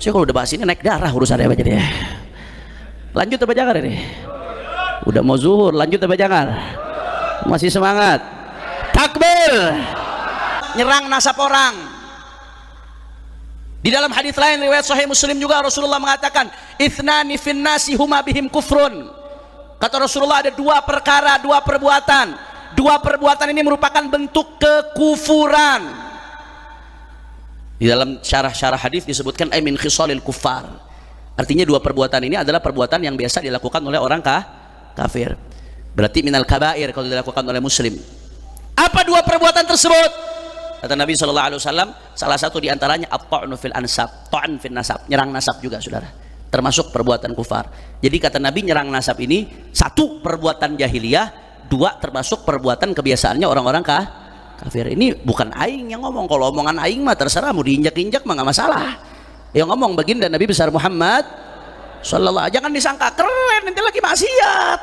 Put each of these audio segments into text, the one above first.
Saya kalau udah bahas ini naik darah urusannya apa jadi ya. Lanjut apa jangan ini? Udah mau zuhur, lanjut apa jangan? Masih semangat? Takbir! Nyerang nasab orang. Di dalam hadis lain riwayat Sahih Muslim juga Rasulullah mengatakan, "Ithnani fin nasi huma bihim kufrun." Kata Rasulullah ada dua perkara, dua perbuatan. Dua perbuatan ini merupakan bentuk kekufuran. Di dalam syarah-syarah hadis disebutkan min khisalil kufar. Artinya dua perbuatan ini adalah perbuatan yang biasa dilakukan oleh orang kafir. Berarti minal kabair kalau dilakukan oleh muslim. Apa dua perbuatan tersebut? Kata Nabi SAW, salah satu diantaranya at-ta'nu fil ansab, ta'an fil nasab, nyerang nasab juga saudara, termasuk perbuatan kufar. Jadi kata Nabi, nyerang nasab ini satu perbuatan jahiliyah, dua termasuk perbuatan kebiasaannya orang-orang kafir. Ini bukan aing yang ngomong. Kalau omongan aing mah terserah, mau diinjak-injak mah gak masalah. Yang ngomong baginda Nabi besar Muhammad sallallahu. Jangan disangka keren nanti lagi maksiat.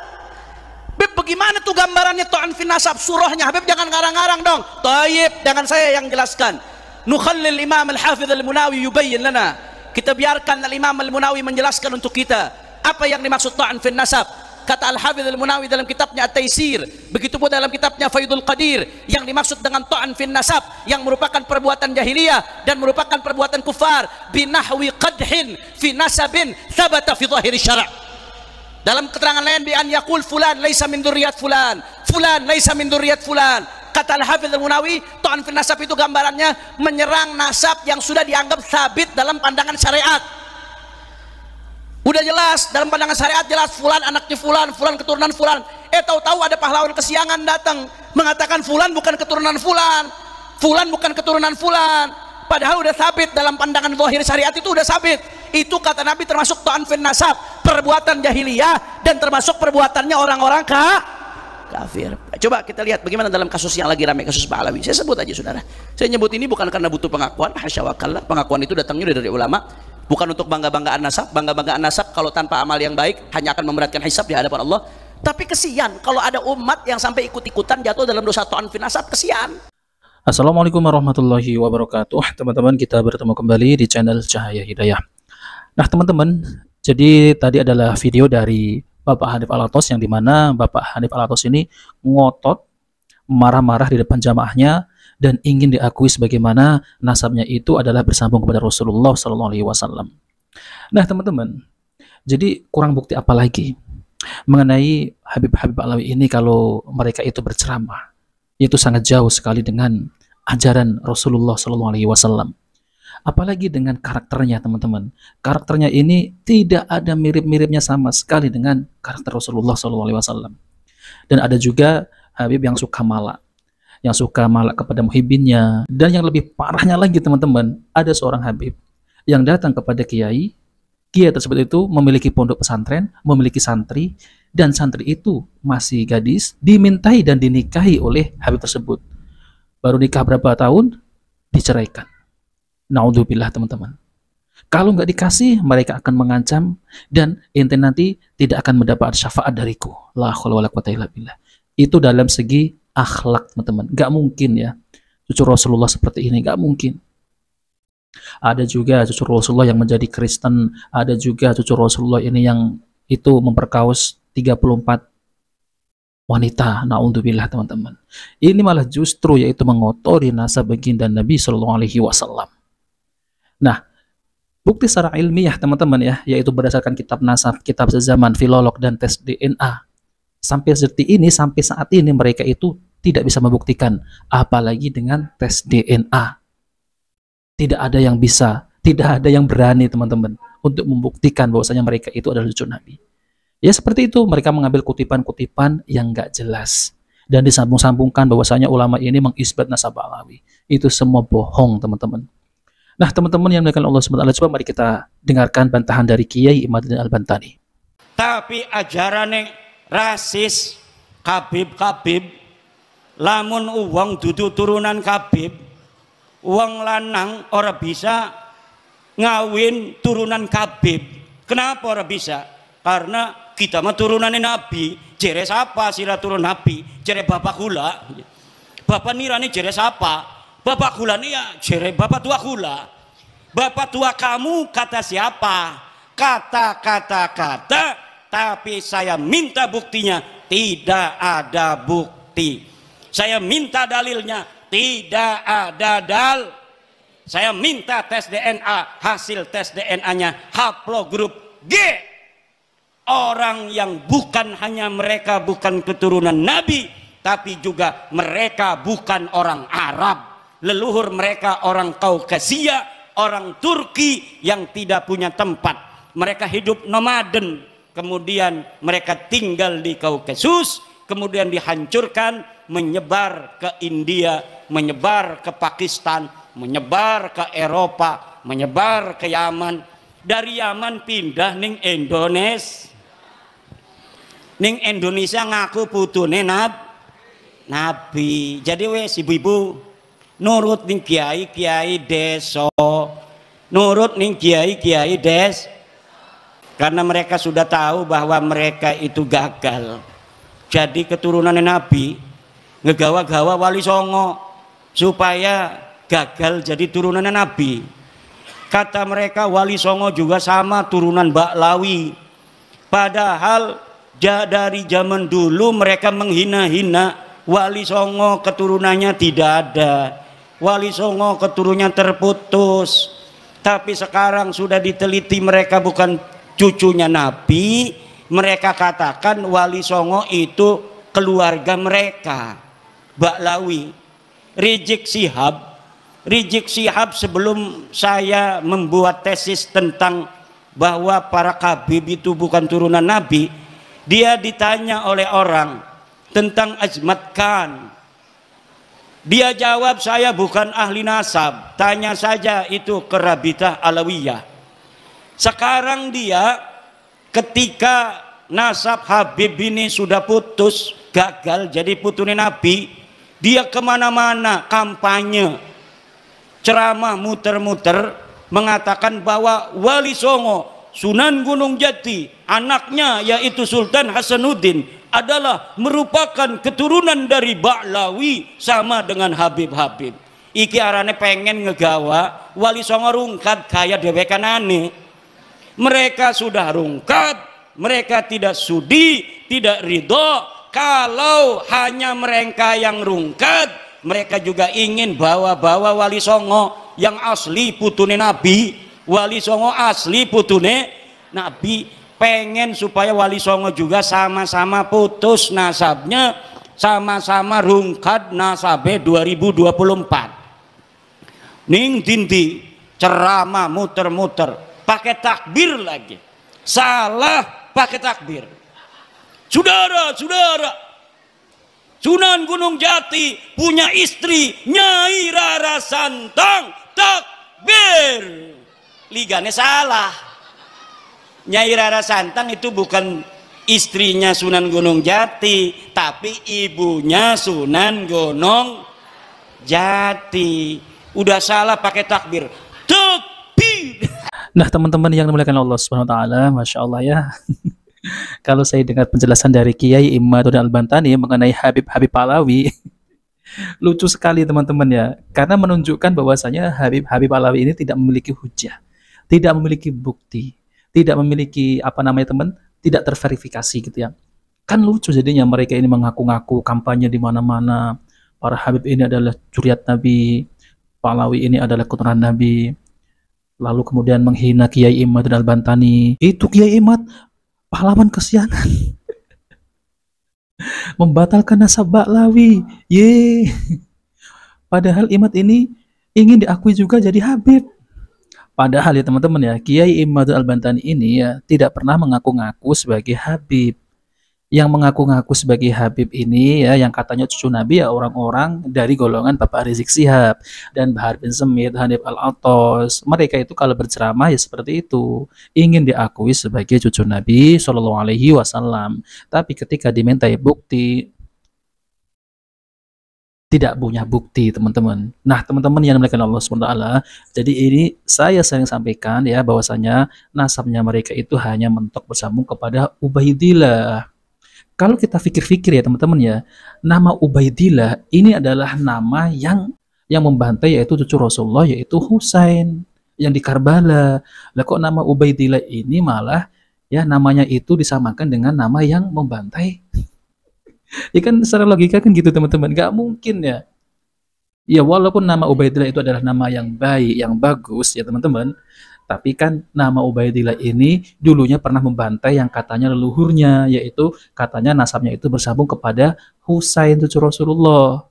Habib, bagaimana tuh gambarannya ta'an fin nasab surahnya? Habib jangan ngarang-ngarang dong. Taib, jangan saya yang jelaskan. Nukhallil Imam Al-Hafidh Al-Munawi yubayyin lana. Kita biarkan Al-Imam Al-Munawi menjelaskan untuk kita apa yang dimaksud ta'an fin nasab. Kata Al-Hafidh Al-Munawi dalam kitabnya At-Taisir, begitu pun dalam kitabnya Faidul Qadir, yang dimaksud dengan ta'an fin nasab yang merupakan perbuatan jahiliyah dan merupakan perbuatan kufar, binahwi qadhin fi nasabin thabata fi zahiri syara'. Dalam keterangan lain, bi an yaqul fulan laisa min dzurriyyat fulan, fulan laisa min dzurriyyat fulan. Kata Al-Hafidz Al-Munawi, ta'an fil nasab itu gambarannya menyerang nasab yang sudah dianggap sabit dalam pandangan syariat. Udah jelas dalam pandangan syariat, jelas fulan anaknya fulan, fulan keturunan fulan. Tahu-tahu ada pahlawan kesiangan datang mengatakan fulan bukan keturunan fulan, fulan bukan keturunan fulan. Padahal udah sabit dalam pandangan zahir syariat, itu udah sabit. Itu kata Nabi termasuk ta'an fin nasab, perbuatan jahiliyah dan termasuk perbuatannya orang-orang kafir. Coba kita lihat bagaimana dalam kasus yang lagi ramai, kasus Pak Alawi. Saya sebut aja saudara. Saya nyebut ini bukan karena butuh pengakuan, hasya wa kalla. Pengakuan itu datangnya dari ulama, bukan untuk bangga-banggaan nasab. Bangga-banggaan nasab kalau tanpa amal yang baik hanya akan memberatkan hisab di hadapan Allah. Tapi kesian kalau ada umat yang sampai ikut-ikutan jatuh dalam dosa ta'an fin nasab, kesian. Assalamualaikum warahmatullahi wabarakatuh. Teman-teman, kita bertemu kembali di channel Cahaya Hidayah. Nah teman-teman, jadi tadi adalah video dari Bapak Hanif Alatos, yang dimana Bapak Hanif Alatos ini ngotot marah-marah di depan jamaahnya dan ingin diakui sebagaimana nasabnya itu adalah bersambung kepada Rasulullah SAW. Nah teman-teman, jadi kurang bukti apa lagi mengenai Habib-Habib Alawi ini kalau mereka itu berceramah, itu sangat jauh sekali dengan ajaran Rasulullah SAW. Apalagi dengan karakternya teman-teman. Karakternya ini tidak ada mirip-miripnya sama sekali dengan karakter Rasulullah SAW. Dan ada juga Habib yang suka malak, yang suka malak kepada muhibbinnya. Dan yang lebih parahnya lagi teman-teman, ada seorang Habib yang datang kepada kiai. Kiai tersebut itu memiliki pondok pesantren, memiliki santri, dan santri itu masih gadis, dimintai dan dinikahi oleh Habib tersebut. Baru nikah berapa tahun, diceraikan. Naudzubillah teman-teman. Kalau nggak dikasih, mereka akan mengancam dan ente nanti tidak akan mendapat syafaat dariku. La haula wala quwwata illa billah. Itu dalam segi akhlak teman-teman. Nggak mungkin ya cucu Rasulullah seperti ini, nggak mungkin. Ada juga cucu Rasulullah yang menjadi Kristen, ada juga cucu Rasulullah ini yang itu memperkaos 34 wanita. Naudzubillah teman-teman. Ini malah justru yaitu mengotori nasab baginda Nabi SAW. Nah, bukti secara ilmiah teman-teman ya, yaitu berdasarkan kitab nasab, kitab sezaman, filolog, dan tes DNA. Sampai saat ini mereka itu tidak bisa membuktikan, apalagi dengan tes DNA. Tidak ada yang bisa, tidak ada yang berani teman-teman untuk membuktikan bahwasanya mereka itu adalah cucu Nabi. Ya seperti itu, mereka mengambil kutipan-kutipan yang nggak jelas dan disambung-sambungkan bahwasanya ulama ini mengisbat nasab Alawi. Itu semua bohong teman-teman. Nah teman-teman yang dimuliakan Allah SWT, coba mari kita dengarkan bantahan dari Kiai Imaduddin Al-Bantani. Tapi ajarane rasis, kabib-kabib, lamun uang dudu turunan kabib, uang lanang ora bisa ngawin turunan kabib. Kenapa ora bisa? Karena kita mah turunannya Nabi. Jere siapa sila turun Nabi? Jere bapak kula. Bapak nirani jere siapa? Bapak kula nih ya jere bapak tua kula. Bapak tua kamu kata siapa? Kata, tapi saya minta buktinya. Tidak ada bukti. Saya minta dalilnya. Tidak ada Saya minta tes DNA. Hasil tes DNA-nya haplogrup G. Orang yang bukan hanya mereka bukan keturunan Nabi, tapi juga mereka bukan orang Arab. Leluhur mereka orang Kaukasia, orang Turki yang tidak punya tempat. Mereka hidup nomaden, kemudian mereka tinggal di Kaukasus, kemudian dihancurkan, menyebar ke India, menyebar ke Pakistan, menyebar ke Eropa, menyebar ke Yaman. Dari Yaman pindah ning Indonesia. Ning Indonesia ngaku putune Nabi. Jadi wes ibu-ibu nurut ning kiai-kiai desa, nurut ning kiai-kiai karena mereka sudah tahu bahwa mereka itu gagal jadi keturunan Nabi, ngegawa-gawa Wali Songo supaya gagal jadi turunan Nabi. Kata mereka Wali Songo juga sama turunan Baklawi, padahal dari zaman dulu mereka menghina-hina Wali Songo, keturunannya tidak ada. Wali Songo keturunannya terputus. Tapi sekarang sudah diteliti mereka bukan cucunya Nabi. Mereka katakan Wali Songo itu keluarga mereka, Baklawi. Rizik Syihab sebelum saya membuat tesis tentang bahwa para Khabib itu bukan turunan Nabi, dia ditanya oleh orang tentang Azmat Khan. Dia jawab, saya bukan ahli nasab, tanya saja itu ke Rabitah Alawiyah. Sekarang dia ketika nasab Habib ini sudah putus, gagal jadi putune Nabi, dia kemana-mana kampanye, ceramah muter-muter mengatakan bahwa Wali Songo Sunan Gunung Jati, anaknya yaitu Sultan Hasanuddin adalah merupakan keturunan dari Baklawi sama dengan Habib-Habib. Iki arane pengen ngegawa Wali Songo rungkat kaya dewekanane. Mereka sudah rungkat, mereka tidak sudi, tidak ridho. Kalau hanya mereka yang rungkat, mereka juga ingin bawa-bawa Wali Songo yang asli putune Nabi. Wali Songo asli putune Nabi. Pengen supaya Wali Songo juga sama-sama putus nasabnya, sama-sama rungkat nasabnya 2024. Ning dindi ceramah muter-muter pakai takbir lagi, salah pakai takbir. Saudara-saudara, Sunan Gunung Jati punya istri Nyai Rara Santang, takbir. Ligane salah. Nyai Rara Santang itu bukan istrinya Sunan Gunung Jati, tapi ibunya Sunan Gunung Jati. Udah salah pakai takbir. Takbir. Nah, teman-teman yang dimuliakan Allah Subhanahu wa taala, Masya Allah ya. Kalau saya dengar penjelasan dari Kiai Imaduddin Al-Bantani mengenai Habib-Habib Alawi, lucu sekali teman-teman ya, karena menunjukkan bahwasanya Habib-Habib Alawi ini tidak memiliki hujah, tidak memiliki bukti, tidak memiliki tidak terverifikasi gitu ya. Kan lucu jadinya mereka ini mengaku-ngaku kampanye di mana-mana, para Habib ini adalah zuriat Nabi, Pahlawi ini adalah keturunan Nabi, lalu kemudian menghina Kiai Imaduddin Al-Bantani. Itu Kiai Imad pahlawan kesiangan. Membatalkan nasab Baklawi. Padahal Imad ini ingin diakui juga jadi Habib. Padahal ya teman-teman ya, Kiai Imaduddin Al-Bantani ini ya tidak pernah mengaku-ngaku sebagai Habib. Yang mengaku-ngaku sebagai Habib ini ya, yang katanya cucu Nabi ya orang-orang dari golongan Bapak Rizik Syihab dan Bahar bin Smith, Hanif Al-Atos. Mereka itu kalau berceramah ya seperti itu, ingin diakui sebagai cucu Nabi Shallallahu Alaihi Wasallam. Tapi ketika dimintai bukti, tidak punya bukti teman-teman. Nah teman-teman yang dimuliakan Allah SWT, jadi ini saya sering sampaikan ya bahwasanya nasabnya mereka itu hanya mentok bersambung kepada Ubaidillah. Kalau kita pikir-pikir ya teman-teman ya, nama Ubaidillah ini adalah nama yang membantai yaitu cucu Rasulullah yaitu Husain. yang di Karbala. Lah kok nama Ubaidillah ini malah ya namanya itu disamakan dengan nama yang membantai. Ya kan secara logika kan gitu teman-teman, nggak mungkin ya. Ya walaupun nama Ubaidillah itu adalah nama yang baik, yang bagus ya teman-teman, tapi kan nama Ubaidillah ini dulunya pernah membantai yang katanya leluhurnya, yaitu katanya nasabnya itu bersambung kepada Husain cucu Rasulullah.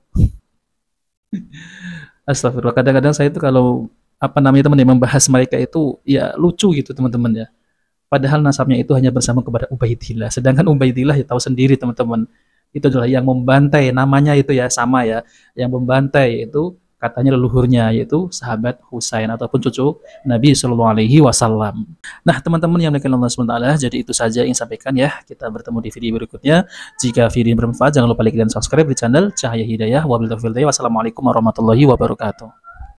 Astagfirullah, kadang-kadang saya itu kalau apa namanya teman yang membahas mereka itu ya lucu gitu teman-teman ya. Padahal nasabnya itu hanya bersambung kepada Ubaidillah. Sedangkan Ubaidillah ya tahu sendiri teman-teman. Itu adalah yang membantai, namanya itu ya sama ya. Yang membantai itu katanya leluhurnya yaitu sahabat Husain ataupun cucu Nabi Shallallahu Alaihi Wasallam. Nah teman-teman yang dimuliakan Allah SWT, jadi itu saja yang sampaikan ya. Kita bertemu di video berikutnya. Jika video ini bermanfaat jangan lupa like dan subscribe di channel Cahaya Hidayah. Wabillahi taufiq. Wassalamualaikum warahmatullahi wabarakatuh.